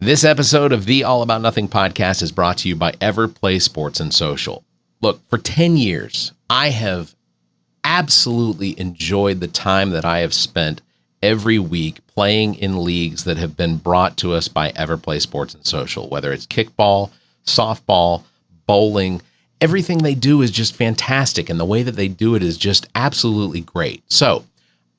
This episode of the All About Nothing podcast is brought to you by Everplay Sports and Social. Look, for 10 years, I have absolutely enjoyed the time that I have spent every week playing in leagues that have been brought to us by Everplay Sports and Social, whether it's kickball, softball, bowling. Everything they do is just fantastic, and the way that they do it is just absolutely great. So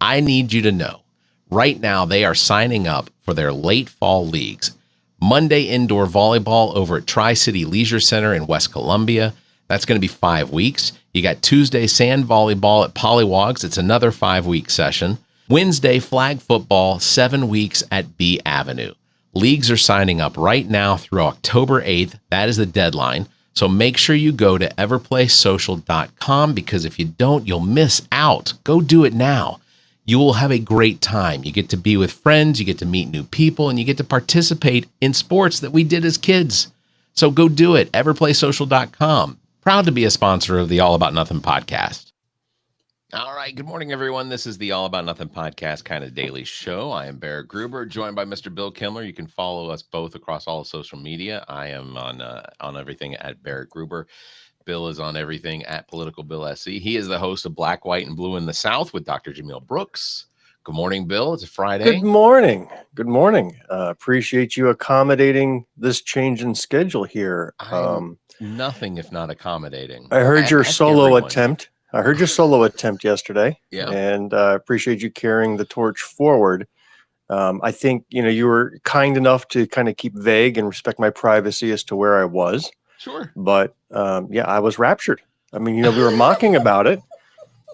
I need you to know, right now they are signing up for their late fall leagues. Monday indoor volleyball over at Tri-City Leisure Center in West Columbia. That's going to be 5 weeks. You got Tuesday sand volleyball at Pollywogs. It's another 5-week session. Wednesday flag football, 7 weeks at B Avenue. Leagues are signing up right now through October 8th. That is the deadline. So make sure you go to everplaysocial.com, because if you don't, you'll miss out. Go do it now. You will have a great time. You get to be with friends, you get to meet new people, and you get to participate in sports that we did as kids. So go do it, everplaysocial.com. Proud to be a sponsor of the All About Nothing podcast. All right, good morning, everyone. This is the All About Nothing podcast kind of daily show. I am Barrettgruber, joined by Mr. Bill Kimler. You can follow us both across all social media. I am on everything at Barrettgruber. Bill is on everything at politicalbillsc. He is the host of Black, White, and Blue in the South with Dr. Jamil Brooks. Good morning, Bill. It's a Friday. Good morning. Good morning. Appreciate you accommodating this change in schedule here. Nothing if not accommodating. I heard your solo attempt. I heard your solo attempt yesterday. Yeah. And appreciate you carrying the torch forward. I think, you were kind enough to kind of keep vague and respect my privacy as to where I was. Sure. But I was raptured. I mean, we were mocking about it,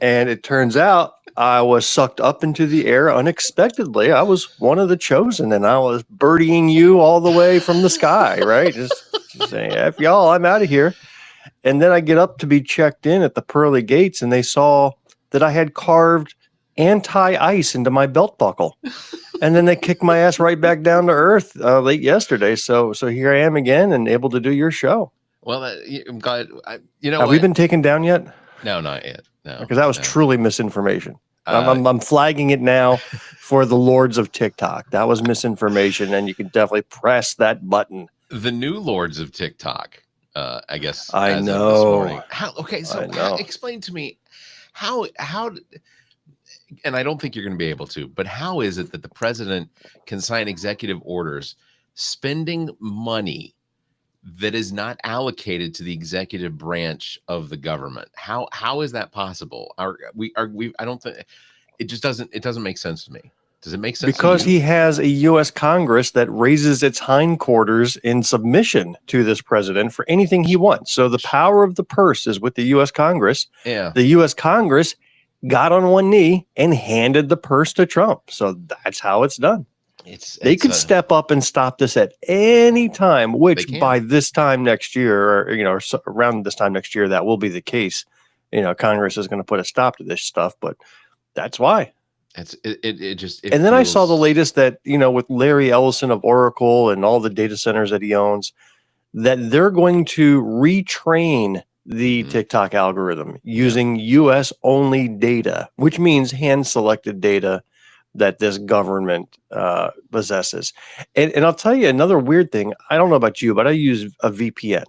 and it turns out I was sucked up into the air unexpectedly. I was one of the chosen, and I was birdieing you all the way from the sky, right? Just saying, F y'all, I'm out of here. And then I get up to be checked in at the pearly gates, and they saw that I had carved anti-ice into my belt buckle. And then they kicked my ass right back down to earth late yesterday. So here I am again and able to do your show. Well, I'm glad. Have we been taken down yet? No, not yet. No, because that was truly misinformation. I'm flagging it now for the lords of TikTok. That was misinformation, and you can definitely press that button. The new lords of TikTok, I guess. I as know. Of this morning. Explain to me how. And I don't think you're going to be able to, but how is it that the president can sign executive orders spending money that is not allocated to the executive branch of the government? How is that possible? I don't think it doesn't make sense to me. Does it make sense? Because he has a U.S. Congress that raises its hindquarters in submission to this president for anything he wants. So the power of the purse is with the U.S. Congress. Yeah. The U.S. Congress got on one knee and handed the purse to Trump. So that's how it's done. They could step up and stop this at any time, which by this time next year, or around this time next year, that will be the case. Congress is going to put a stop to this stuff, but that's why. And then I saw the latest that, with Larry Ellison of Oracle and all the data centers that he owns, that they're going to retrain the TikTok algorithm using US only data, which means hand selected data that this government possesses. And I'll tell you another weird thing. I don't know about you, but I use a VPN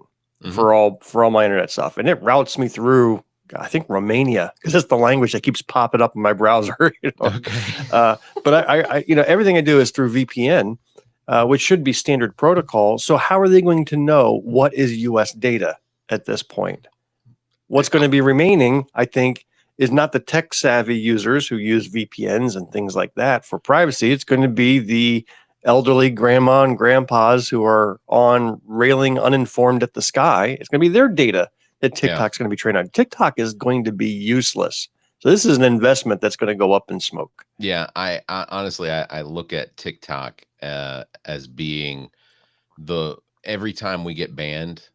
for all my internet stuff, and it routes me through, I think, Romania, because that's the language that keeps popping up in my browser. Okay. But I everything I do is through VPN, which should be standard protocol. So how are they going to know what is US data at this point? What's going to be remaining, I think, is not the tech savvy users who use VPNs and things like that for privacy. It's going to be the elderly grandma and grandpas who are on railing uninformed at the sky. It's going to be their data that TikTok's going to be trained on. TikTok is going to be useless. So this is an investment that's going to go up in smoke. Yeah, I honestly look at TikTok as being every time we get banned,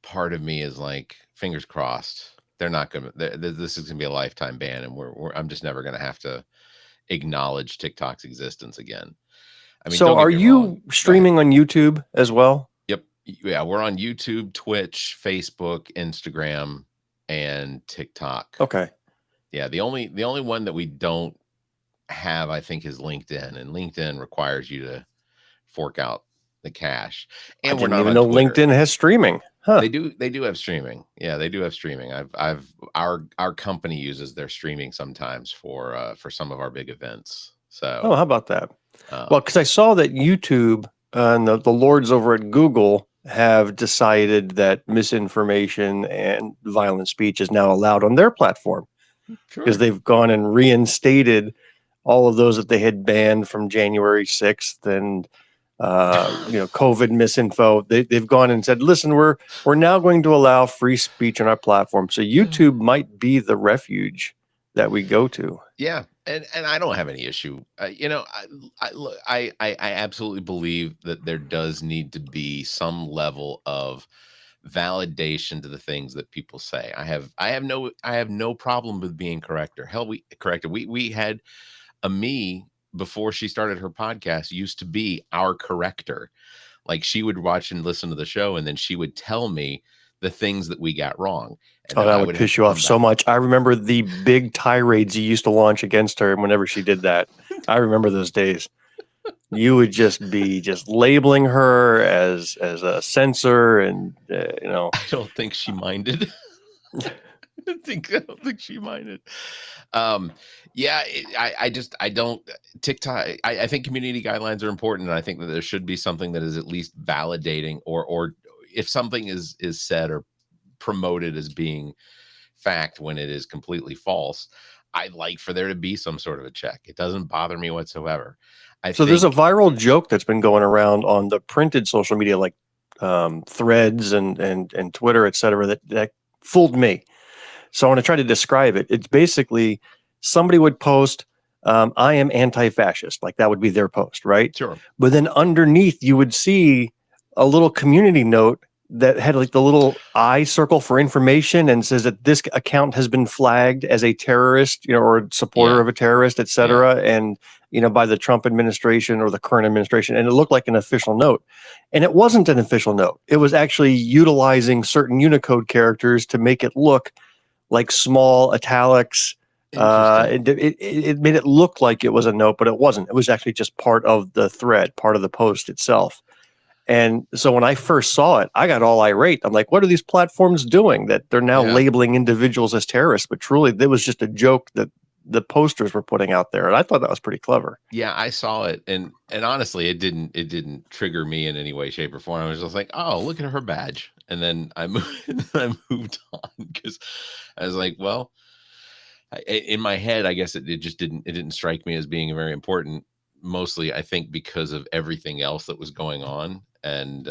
part of me is like, fingers crossed. They're not going to. This is going to be a lifetime ban, and I'm just never going to have to acknowledge TikTok's existence again. I mean, so are you streaming on YouTube as well? Yep. Yeah, we're on YouTube, Twitch, Facebook, Instagram, and TikTok. Okay. Yeah, the only one that we don't have, I think, is LinkedIn, and LinkedIn requires you to fork out the cache. And I didn't even know Twitter. LinkedIn has streaming. Huh. They do have streaming. Yeah, they do have streaming. Our company uses their streaming sometimes for some of our big events. So how about that? Well, because I saw that YouTube and the lords over at Google have decided that misinformation and violent speech is now allowed on their platform, because they've gone and reinstated all of those that they had banned from January 6th and COVID misinfo. They've gone and said, listen, we're now going to allow free speech on our platform. So YouTube might be the refuge that we go to. Yeah. And I don't have any issue. I absolutely believe that there does need to be some level of validation to the things that people say. I have no problem with being corrected. Hell, we had me before she started her podcast used to be our corrector. Like, she would watch and listen to the show, and then she would tell me the things that we got wrong. And that would piss you off so much. I remember the big tirades you used to launch against her whenever she did that. I remember those days. You would just be labeling her as a censor, and I don't think she minded. I don't think she minded. I don't TikTok. I think community guidelines are important, and I think that there should be something that is at least validating, or if something is said or promoted as being fact when it is completely false, I'd like for there to be some sort of a check. It doesn't bother me whatsoever. There's a viral joke that's been going around on the printed social media, like Threads and Twitter, etc., that fooled me. So I want to try to describe it. It's basically somebody would post, I am anti-fascist. Like, that would be their post, right? Sure. But then underneath you would see a little community note that had like the little I circle for information and says that this account has been flagged as a terrorist, or a supporter of a terrorist, etc. And, by the Trump administration or the current administration. And it looked like an official note. And it wasn't an official note. It was actually utilizing certain Unicode characters to make it look like small italics. It made it look like it was a note, but it wasn't. It was actually just part of the thread, part of the post itself. And so when I first saw it, I got all irate. I'm like, what are these platforms doing that they're now labeling individuals as terrorists? But truly, it was just a joke that the posters were putting out there. And I thought that was pretty clever. Yeah, I saw it. And honestly, it didn't trigger me in any way, shape, or form. I was just like, oh, look at her badge. And then I moved on, because I was like, well, in my head, I guess it didn't strike me as being very important. Mostly, I think, because of everything else that was going on. And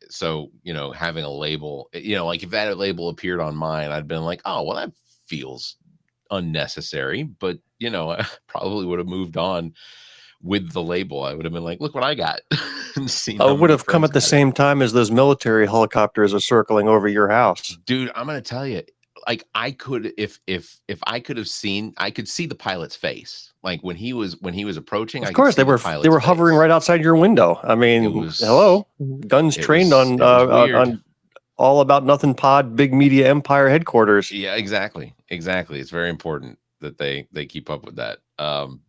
so, having a label, like if that label appeared on mine, I'd been like, oh, well, that feels unnecessary. But, I probably would have moved on with the label. I would have been like, look what I got. It would have come at the same time as those military helicopters are circling over your house. Dude, I'm going to tell you, like, I could, if I could have seen, I could see the pilot's face. Like when he was approaching, of course they were hovering right outside your window. I mean, hello, guns trained on All About Nothing Pod, Big Media Empire headquarters. Yeah, exactly. It's very important that they keep up with that.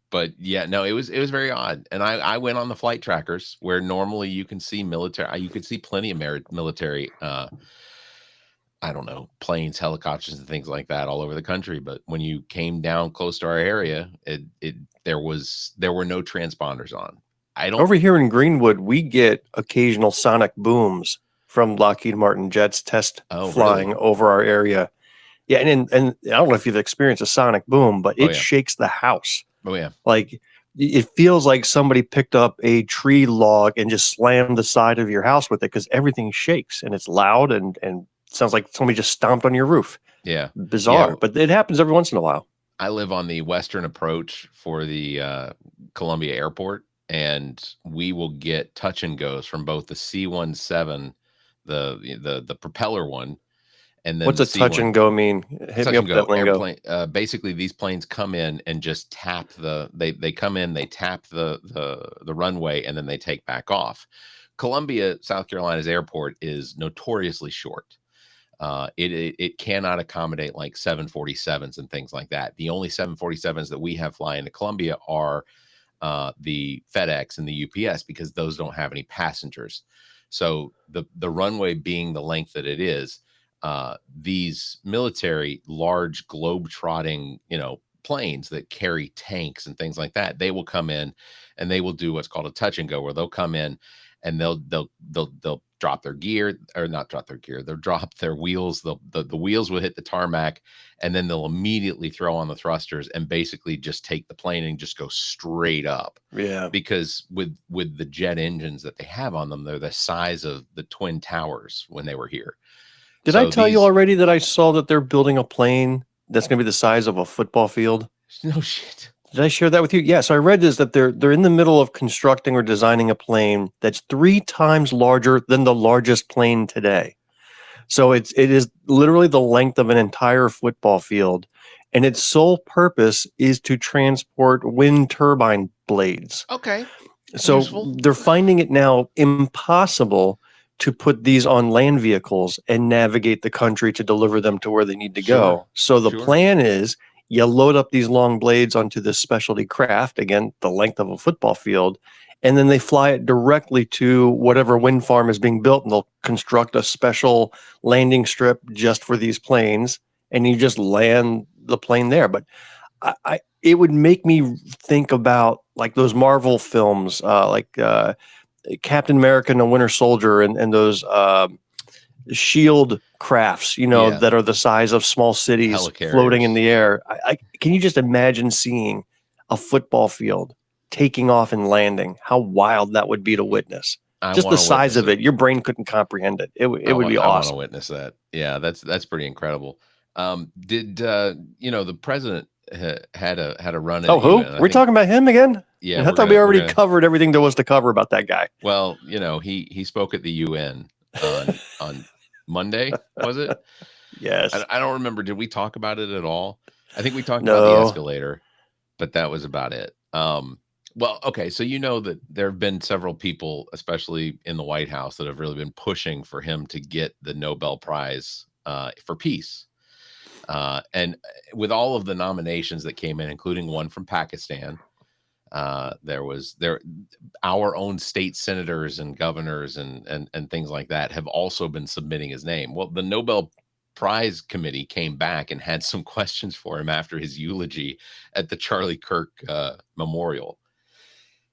But yeah, no, it was very odd. And I went on the flight trackers where normally you can see military. You could see plenty of military. I don't know, planes, helicopters, and things like that all over the country. But when you came down close to our area, there were no transponders on. Over here in Greenwood, we get occasional sonic booms from Lockheed Martin jets flying over our area. Yeah, and I don't know if you've experienced a sonic boom, but it shakes the house. Oh yeah, like it feels like somebody picked up a tree log and just slammed the side of your house with it, because everything shakes and it's loud and sounds like somebody just stomped on your roof. Yeah. Bizarre, but it happens every once in a while. I live on the western approach for the Columbia Airport, and we will get touch and goes from both the C-17, the propeller one, and then what's a touch and go mean? Hit me up with that lingo. Basically, these planes come in and just tap they come in, they tap the runway, and then they take back off. Columbia, South Carolina's airport is notoriously short. It cannot accommodate like 747s and things like that. The only 747s that we have flying to Columbia are the FedEx and the UPS, because those don't have any passengers. So the runway being the length that it is, these military large globe-trotting, planes that carry tanks and things like that, they will come in and they will do what's called a touch and go, where they'll come in and they'll drop their gear, or not drop their gear, they'll drop their wheels. The wheels will hit the tarmac, and then they'll immediately throw on the thrusters and basically just take the plane and just go straight up. Yeah. Because with the jet engines that they have on them, they're the size of the Twin Towers when they were here. Did I tell you already that I saw that they're building a plane that's going to be the size of a football field? No shit. Did I share that with you? Yeah. So I read this, that they're in the middle of constructing or designing a plane that's 3 times larger than the largest plane today. So it is literally the length of an entire football field, and its sole purpose is to transport wind turbine blades. Okay. So they're finding it now impossible to put these on land vehicles and navigate the country to deliver them to where they need to go. So the plan is, you load up these long blades onto this specialty craft, again, the length of a football field, and then they fly it directly to whatever wind farm is being built, and they'll construct a special landing strip just for these planes, and you just land the plane there. But it would make me think about like those Marvel films, like Captain America and the Winter Soldier, and those shield crafts, that are the size of small cities floating in the air. Can you just imagine seeing a football field taking off and landing? How wild that would be to witness. Just the size of it. Your brain couldn't comprehend it. It would be awesome. I want to witness that. Yeah, that's pretty incredible. Did the president had a run at who? We're talking about him again? Yeah. I thought we already covered everything there was to cover about that guy. Well, he spoke at the UN on Monday, was it? Yes. I don't remember. Did we talk about it at all? I think we talked about the escalator, but that was about it. Well, okay. So that there have been several people, especially in the White House, that have really been pushing for him to get the Nobel Prize for peace. And with all of the nominations that came in, including one from Pakistan, our own state senators and governors and things like that have also been submitting his name. Well, the Nobel Prize committee came back and had some questions for him after his eulogy at the Charlie Kirk memorial.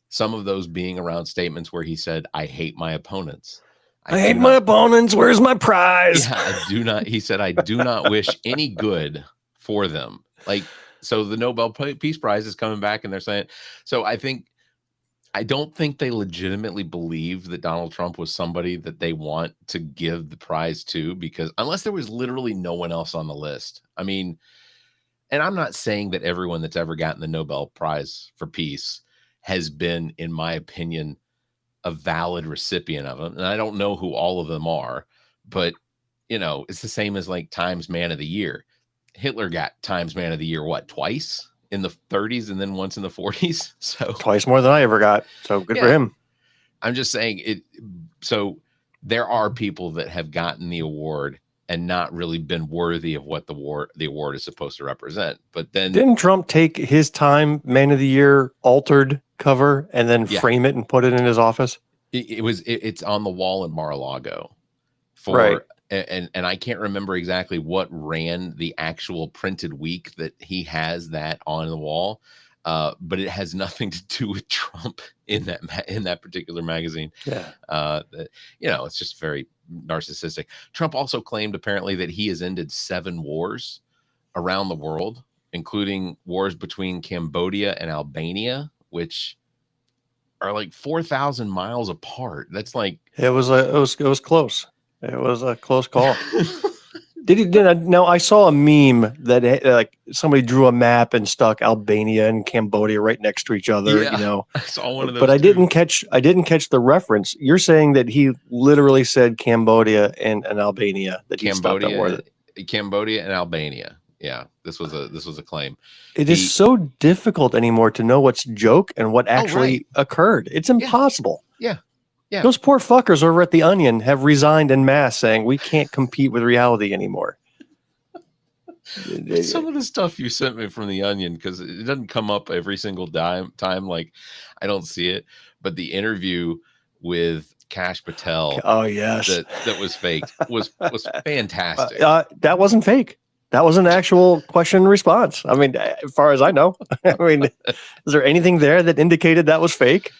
Some of those being around statements where he said, "I hate my opponents. I hate my opponents. Where's my prize?" Yeah, he said, "I do not wish any good for them." So the Nobel Peace Prize is coming back and they're saying, so I don't think they legitimately believe that Donald Trump was somebody that they want to give the prize to, because unless there was literally no one else on the list. I mean, and I'm not saying that everyone that's ever gotten the Nobel Prize for Peace has been, in my opinion, a valid recipient of them. And I don't know who all of them are, but it's the same as like Times Man of the Year. Hitler got Times Man of the Year, twice in the 30s and then once in the 40s. So twice more than I ever got. So good for him. I'm just saying it. So there are people that have gotten the award and not really been worthy of what the award is supposed to represent. But then didn't Trump take his Time Man of the Year altered cover and then frame it and put it in his office? It's on the wall in Mar-a-Lago right. And I can't remember exactly what ran the actual printed week that he has that on the wall. But it has nothing to do with Trump in that particular magazine. Yeah. It's just very narcissistic. Trump also claimed apparently that he has ended 7 wars around the world, including wars between Cambodia and Albania, which are like 4,000 miles apart. That's like it was close. It was a close call. Now I saw a meme that like somebody drew a map and stuck Albania and Cambodia right next to each other. Yeah, I saw one of those. But I didn't catch the reference. You're saying that he literally said Cambodia and Albania, that he stopped that war. Cambodia and Albania. Yeah, this was a claim. It is so difficult anymore to know what's joke and what actually occurred. It's impossible. Yeah. Yeah. Those poor fuckers over at The Onion have resigned en masse, saying we can't compete with reality anymore. Some of the stuff you sent me from The Onion, because it doesn't come up every single time. Like, I don't see it. But the interview with Kash Patel, oh yes, that was faked was fantastic. That wasn't fake. That was an actual question and response. I mean, as far as I know, I mean, is there anything there that indicated that was fake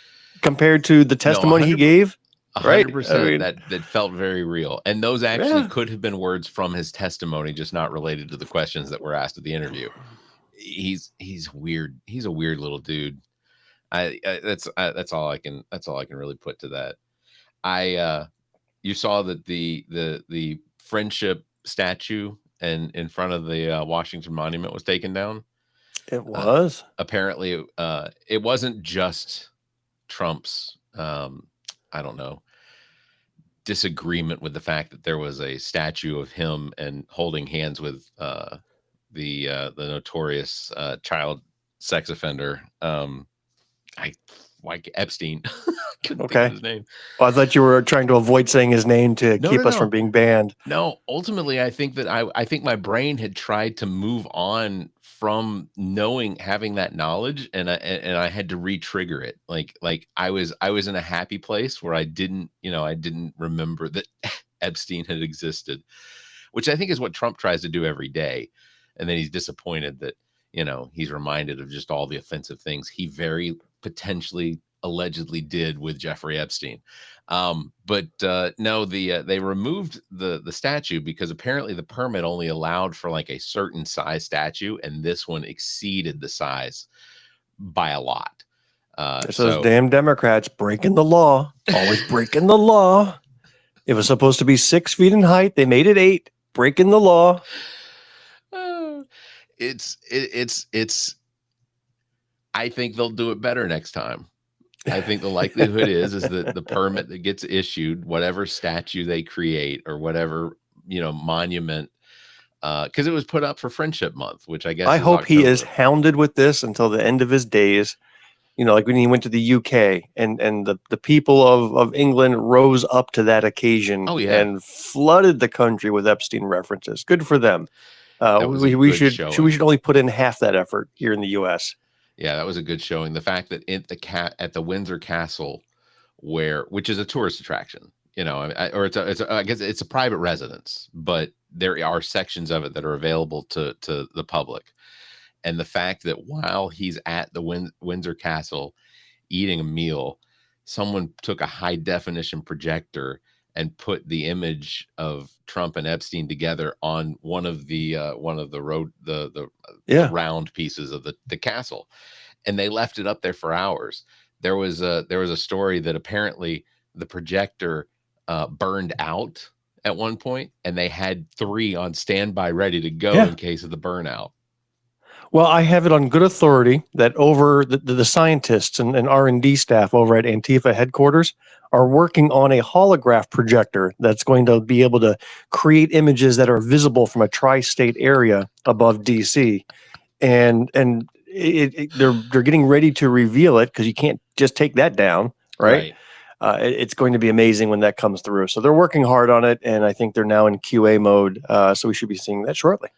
compared to the testimony he gave? 100%. That felt very real. And those actually could have been words from his testimony, just not related to the questions that were asked at the interview. He's weird. He's a weird little dude. That's all I can really put to that. You saw that the friendship statue in front of the Washington Monument was taken down. It was apparently it wasn't just Trump's I don't know, disagreement with the fact that there was a statue of him and holding hands with the notorious child sex offender, like Epstein. Couldn't think of his name. Oh, I thought you were trying to avoid saying his name to keep us from being banned. No, ultimately, I think that I think my brain had tried to move on from having that knowledge, and I had to re-trigger it. Like I was in a happy place where I didn't remember that Epstein had existed, which I think is what Trump tries to do every day, and then he's disappointed that he's reminded of just all the offensive things he very potentially allegedly did with Jeffrey Epstein. But no, they removed the statue because apparently the permit only allowed for like a certain size statue, and this one exceeded the size by a lot. It's those damn Democrats breaking the law, always breaking the law. It was supposed to be 6 feet in height. They made it 8, breaking the law. It's I think they'll do it better next time. I think the likelihood is that the permit that gets issued, whatever statue they create or whatever, monument, because it was put up for Friendship Month, which I guess I hope October. He is hounded with this until the end of his days. Like when he went to the UK and the people of England rose up to that occasion and flooded the country with Epstein references. Good for them. We should only put in half that effort here in the U.S. Yeah, that was a good showing. The fact that at the Windsor Castle, which is a tourist attraction, I guess it's a private residence, but there are sections of it that are available to the public. And the fact that while he's at the Windsor Castle eating a meal, someone took a high definition projector and put the image of Trump and Epstein together on one of the round pieces of the castle, and they left it up there for hours. There was a story that apparently the projector burned out at one point, and they had 3 on standby ready to go in case of the burnout. Well, I have it on good authority that over the scientists and R&D staff over at Antifa headquarters are working on a holograph projector that's going to be able to create images that are visible from a tri-state area above DC. And they're getting ready to reveal it because you can't just take that down, right? It's going to be amazing when that comes through. So they're working hard on it, and I think they're now in QA mode. So we should be seeing that shortly.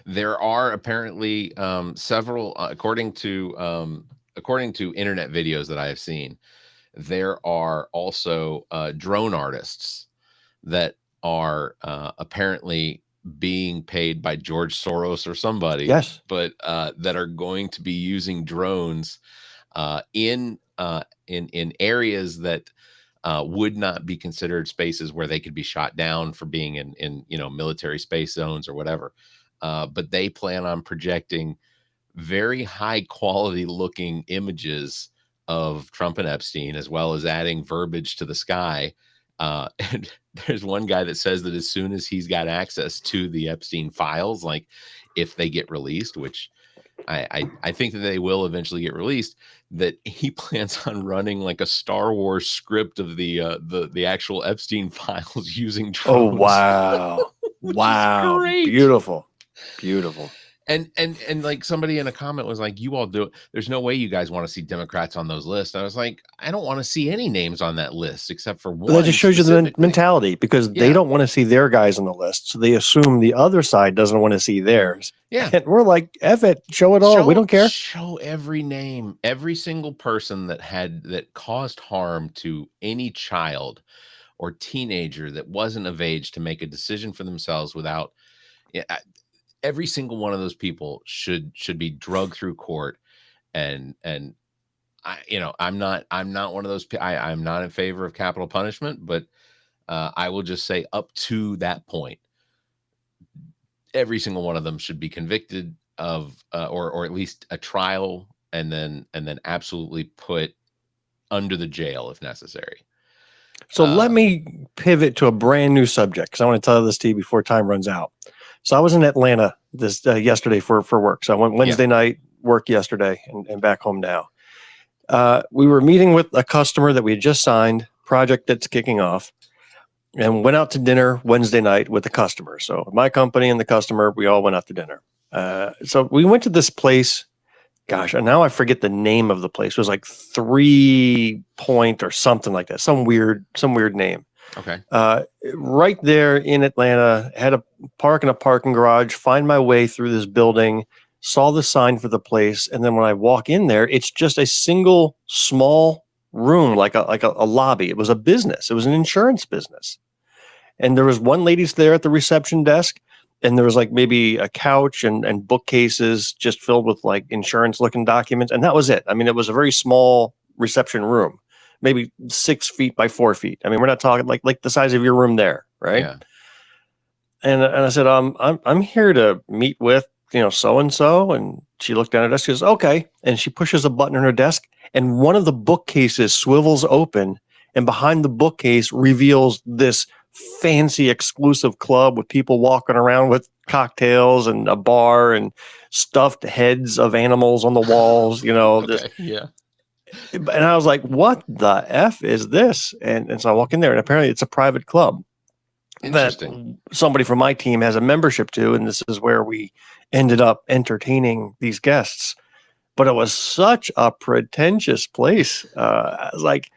There are apparently several, according to internet videos that I have seen, there are also drone artists that are apparently being paid by George Soros or somebody. Yes, but that are going to be using drones in areas that would not be considered spaces where they could be shot down for being in military space zones or whatever. But they plan on projecting very high quality looking images of Trump and Epstein, as well as adding verbiage to the sky. And there's one guy that says that as soon as he's got access to the Epstein files, like if they get released, which I think that they will eventually get released, that he plans on running like a Star Wars script of the actual Epstein files using drones. Oh, wow. Wow. Beautiful. And like somebody in a comment was like, you all do it. There's no way you guys want to see Democrats on those lists. I was like, I don't want to see any names on that list except for one. But that just shows you the mentality, because they don't want to see their guys on the list. So they assume the other side doesn't want to see theirs. Yeah. And we're like, F it, show it all. We don't care. Show every name, every single person that caused harm to any child or teenager that wasn't of age to make a decision for themselves without. Yeah, every single one of those people should be drugged through court. And I'm not one of those. I'm not in favor of capital punishment, but I will just say up to that point, every single one of them should be convicted of, or at least a trial, and then absolutely put under the jail if necessary. So let me pivot to a brand new subject, because I want to tell this to you before time runs out. So I was in Atlanta this yesterday for work. So I went Wednesday night, work yesterday, and back home now. We were meeting with a customer that we had just signed, project that's kicking off, and went out to dinner Wednesday night with the customer. So my company and the customer, we all went out to dinner. So we went to this place. Gosh, and now I forget the name of the place. It was like 3 Point or something like that. Some weird name. Okay. Right there in Atlanta, had a park in a parking garage, find my way through this building, saw the sign for the place. And then when I walk in there, it's just a single small room, like a lobby. It was a business. It was an insurance business. And there was one lady there at the reception desk, and there was like maybe a couch and bookcases just filled with like insurance looking documents. And that was it. I mean, it was a very small reception room, maybe 6 feet by 4 feet. I mean, we're not talking like the size of your room there, right? Yeah. And I said, I'm here to meet with, so and so. And she looked down at us. She goes, okay. And she pushes a button on her desk, and one of the bookcases swivels open, and behind the bookcase reveals this fancy exclusive club with people walking around with cocktails and a bar and stuffed heads of animals on the walls. Okay, yeah. And I was like, what the F is this? And so I walk in there, and apparently it's a private club that somebody from my team has a membership to. And this is where we ended up entertaining these guests. But it was such a pretentious place. I was like,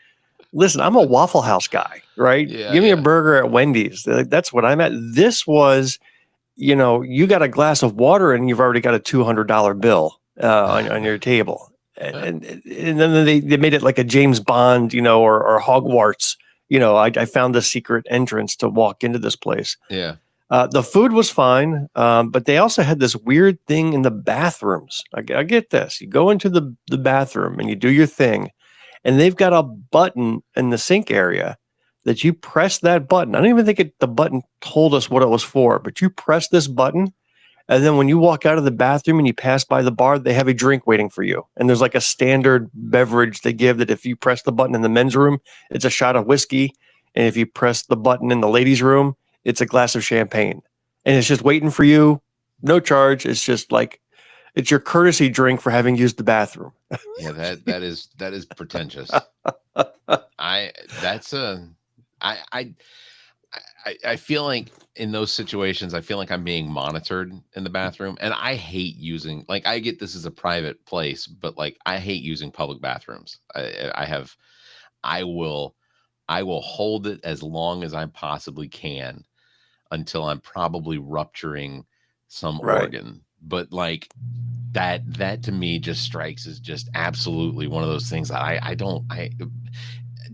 listen, I'm a Waffle House guy, right? Yeah, Give me a burger at Wendy's. That's what I'm at. This was, you got a glass of water and you've already got a $200 bill on your table. And then they made it like a James Bond, or Hogwarts. I found the secret entrance to walk into this place. Yeah. The food was fine, but they also had this weird thing in the bathrooms. I get this. You go into the bathroom and you do your thing, and they've got a button in the sink area that you press that button. I don't even think the button told us what it was for, but you press this button, and then when you walk out of the bathroom and you pass by the bar, they have a drink waiting for you. And there's like a standard beverage they give that if you press the button in the men's room, it's a shot of whiskey. And if you press the button in the ladies' room, it's a glass of champagne. And it's just waiting for you. No charge. It's just like, it's your courtesy drink for having used the bathroom. Yeah, that is pretentious. I feel like in those situations, I feel like I'm being monitored in the bathroom, and I hate using, like, I get this is a private place, but like I hate using public bathrooms. I will hold it as long as I possibly can until I'm probably rupturing some organ. But like that to me just strikes as just absolutely one of those things that I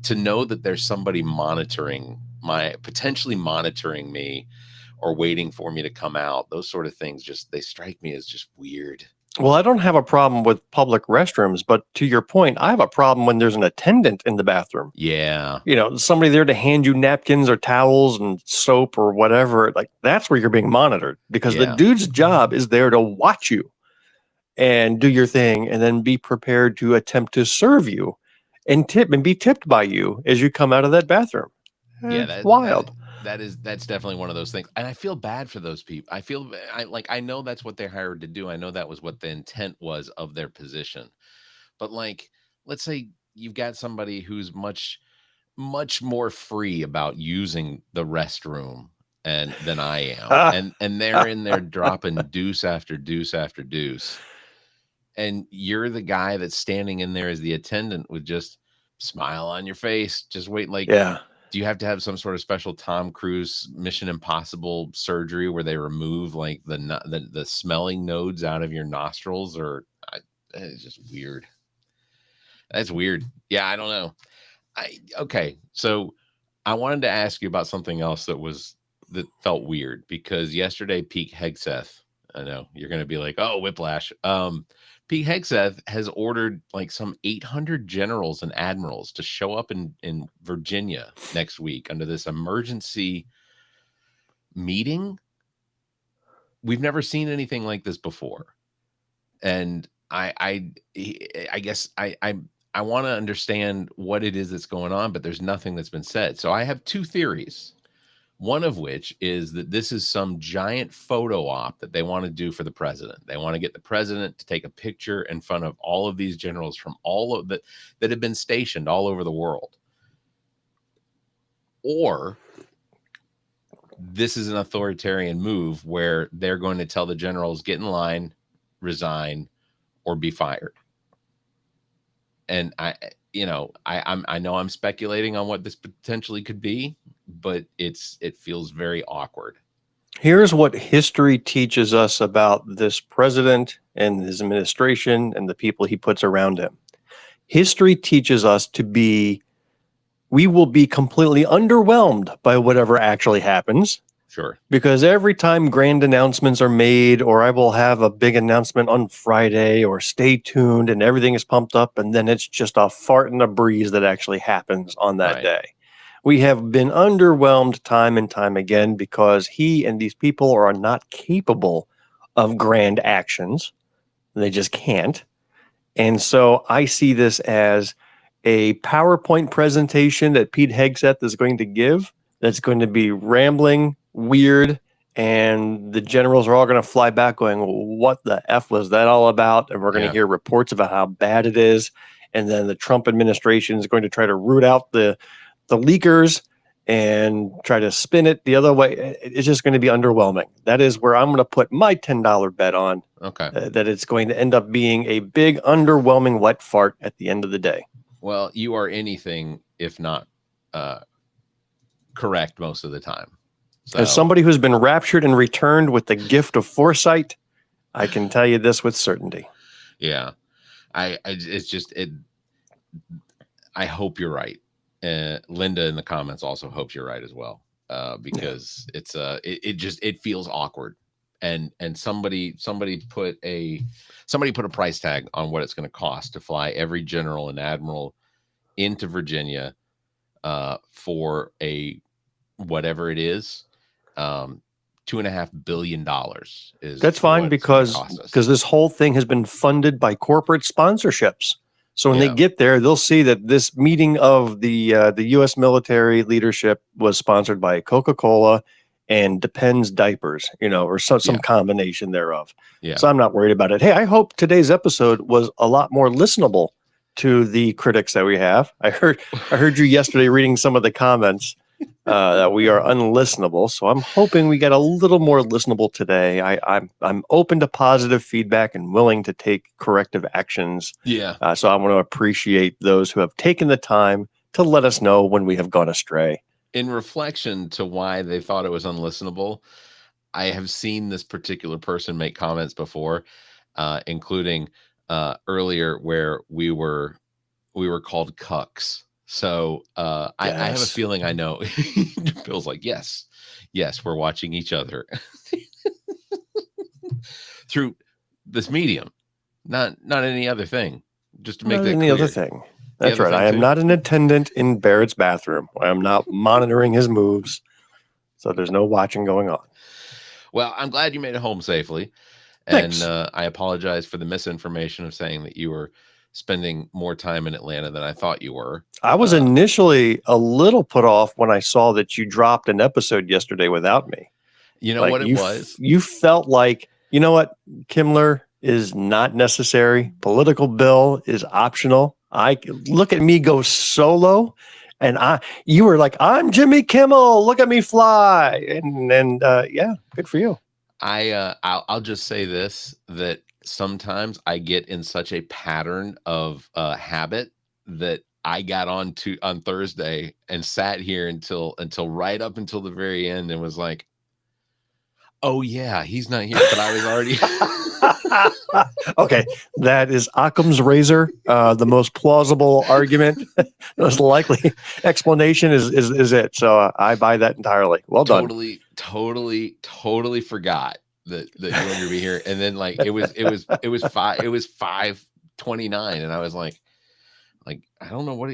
to know that there's somebody potentially monitoring me or waiting for me to come out. Those sort of things they strike me as just weird. Well, I don't have a problem with public restrooms, but to your point, I have a problem when there's an attendant in the bathroom. Yeah. Somebody there to hand you napkins or towels and soap or whatever. Like, that's where you're being monitored, because the dude's job is there to watch you and do your thing, and then be prepared to attempt to serve you and be tipped by you as you come out of that bathroom. Yeah, that's wild. That's definitely one of those things, and I feel bad for those people. I know that's what they're hired to do. I know that was what the intent was of their position. But like, let's say you've got somebody who's much more free about using the restroom than I am. And they're in there dropping deuce after deuce after deuce. And you're the guy that's standing in there as the attendant with just smile on your face, just wait. Like, do you have to have some sort of special Tom Cruise Mission Impossible surgery where they remove like the smelling nodes out of your nostrils? Or it's just weird. That's weird. Yeah, I don't know. Okay, so I wanted to ask you about something else that felt weird, because yesterday Pete Hegseth, I know you're going to be like, oh, whiplash. Pete Hegseth has ordered like some 800 generals and admirals to show up in Virginia next week under this emergency meeting. We've never seen anything like this before. And I guess I want to understand what it is that's going on, but there's nothing that's been said. So I have two theories. One of which is that this is some giant photo op that they want to do for the president. They want to get the president to take a picture in front of all of these generals from all of that have been stationed all over the world. Or this is an authoritarian move where they're going to tell the generals, get in line, resign, or be fired. And I know I'm speculating on what this potentially could be, but it feels very awkward. Here's what history teaches us about this president and his administration and the people he puts around him. History teaches us we will be completely underwhelmed by whatever actually happens. Sure. Because every time grand announcements are made, or I will have a big announcement on Friday, or stay tuned, and everything is pumped up, and then it's just a fart in a breeze that actually happens on that day. We have been underwhelmed time and time again because he and these people are not capable of grand actions. They just can't. And so I see this as a PowerPoint presentation that Pete Hegseth is going to give that's going to be rambling, weird, and the generals are all going to fly back going, what the F was that all about? And we're going to hear reports about how bad it is. And then the Trump administration is going to try to root out the leakers and try to spin it the other way. It's just going to be underwhelming. That is where I'm going to put my $10 bet on. Okay. That it's going to end up being a big, underwhelming wet fart at the end of the day. Well, you are anything if not correct most of the time. So, as somebody who's been raptured and returned with the gift of foresight, I can tell you this with certainty. Yeah, I hope you're right. Linda in the comments also hopes you're right as well, because it feels awkward, and somebody put a price tag on what it's going to cost to fly every general and admiral into Virginia for a whatever it is. $2.5 billion is. That's fine, because this whole thing has been funded by corporate sponsorships. So when they get there, they'll see that this meeting of the U.S. military leadership was sponsored by Coca-Cola and Depends diapers, or some combination thereof. Yeah. So I'm not worried about it. Hey, I hope today's episode was a lot more listenable to the critics that we have. I heard you yesterday reading some of the comments that we are unlistenable. So I'm hoping we get a little more listenable today. I'm open to positive feedback and willing to take corrective actions. Yeah. So I want to appreciate those who have taken the time to let us know when we have gone astray. In reflection to why they thought it was unlistenable, I have seen this particular person make comments before, including earlier where we were called cucks. So I have a feeling I know. Bill's like, yes, we're watching each other through this medium, not any other thing. Just to make that clear. Other thing. That's right. I am not an attendant in Barrett's bathroom. I am not monitoring his moves. So there's no watching going on. Well, I'm glad you made it home safely. Thanks. And I apologize for the misinformation of saying that you were spending more time in Atlanta than I thought you were. I was initially a little put off when I saw that you dropped an episode yesterday without me. You know what it was? You felt like, you know what, Kimmler is not necessary. Political Bill is optional. I look at me go solo, And you were like, I'm Jimmy Kimmel. Look at me fly. And yeah, good for you. I'll just say this, that sometimes I get in such a pattern of habit that I got on Thursday and sat here until right up until the very end and was like, oh yeah, he's not here, but I was already. Okay, that is Occam's razor. The most plausible argument, the most likely explanation is it. So I buy that entirely. Well done. Totally forgot that you were going to be here, and then like it was 5:29, and I was like I don't know what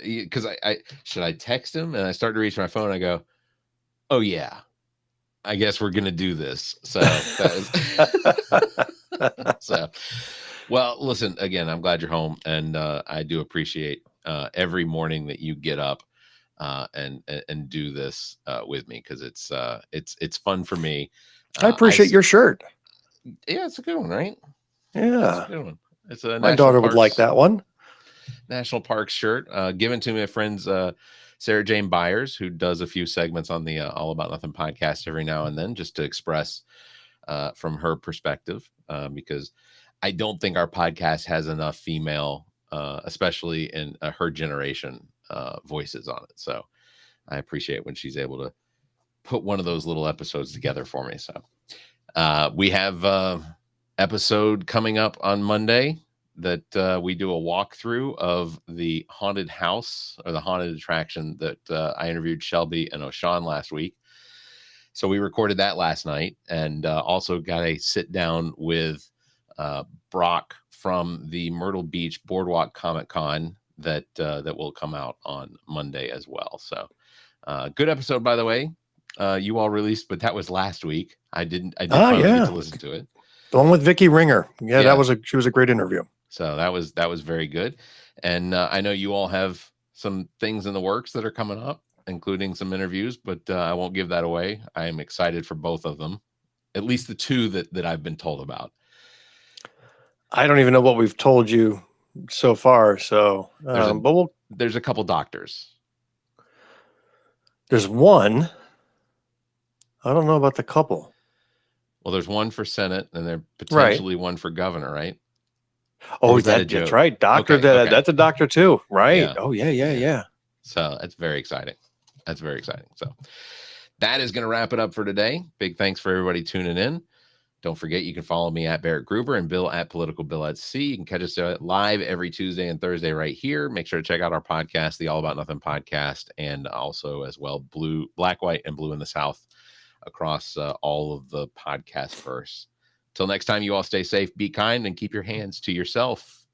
because I should I text him, and I started to reach my phone. And I go, oh yeah, I guess we're gonna do this. So that was so. Well, listen, again, I'm glad you're home, and I do appreciate every morning that you get up and do this with me, because it's fun for me. I appreciate your shirt. Yeah, it's a good one, right? Yeah, it's a good one. It's a my daughter would like that one. National Parks shirt given to my friends Sarah Jane Byers, who does a few segments on the All About Nothing podcast every now and then, just to express from her perspective, because I don't think our podcast has enough female, especially in her generation, voices on it. So I appreciate when she's able to put one of those little episodes together for me. So we have episode coming up on Monday that we do a walkthrough of the haunted house, or the haunted attraction that I interviewed Shelby and O'Shawn last week. So we recorded that last night, and also got a sit down with Brock from the Myrtle Beach Boardwalk Comic Con that will come out on Monday as well. So good episode, by the way. You all released, but that was last week. I did finally get to listen to it. The one with Vicky Ringer. Yeah, she was a great interview. So that was very good. And I know you all have some things in the works that are coming up, including some interviews, but I won't give that away. I am excited for both of them, at least the two that I've been told about. I don't even know what we've told you so far. So, there's a couple doctors. There's one. I don't know about the couple. Well, there's one for Senate, and there's potentially one for governor, right? Oh, that's right. Doctor, okay. That's a doctor too, right? Yeah. Oh, yeah. So that's very exciting. So that is going to wrap it up for today. Big thanks for everybody tuning in. Don't forget, you can follow me at barrettgruber and Bill at politicalbillsc. You can catch us live every Tuesday and Thursday right here. Make sure to check out our podcast, the All About Nothing podcast, and also as well Black, White, and Blue in the South across all of the podcast verse. Till next time, you all stay safe, be kind, and keep your hands to yourself.